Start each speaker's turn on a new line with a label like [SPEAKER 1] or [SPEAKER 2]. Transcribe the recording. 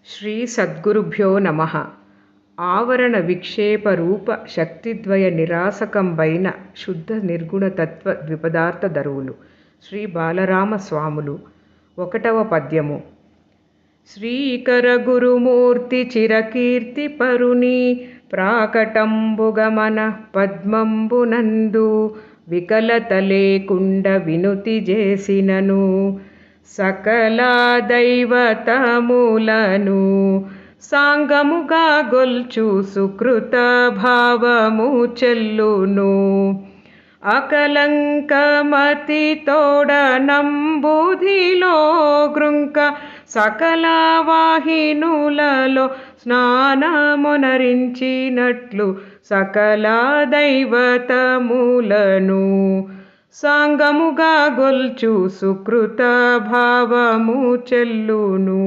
[SPEAKER 1] శ్రీ సద్గురుభ్యో నమః. ఆవరణ విక్షేప రూప శక్తిద్వయ నిరాసకంబైన శుద్ధ నిర్గుణ తత్వ ద్విపదార్థ ధరువులు శ్రీ బాలరామ స్వాములు. 1వ పద్యము. శ్రీకర గురుమూర్తి చిరకీర్తి పరుని ప్రాకటంబుగమన పద్మంబునందు వికలత లేకుండ వినుతి చేసినను సకల దైవతములను సాంగముగా గొల్చు సుకృత భావము చెల్లును. అకలంకమతి తోడ నంబుధిలో గృంక సకల వాహినులలో స్నానమునరించినట్లు సకల దైవతములను సాంగముగా గొల్చు సుకృత భావము చెల్లును.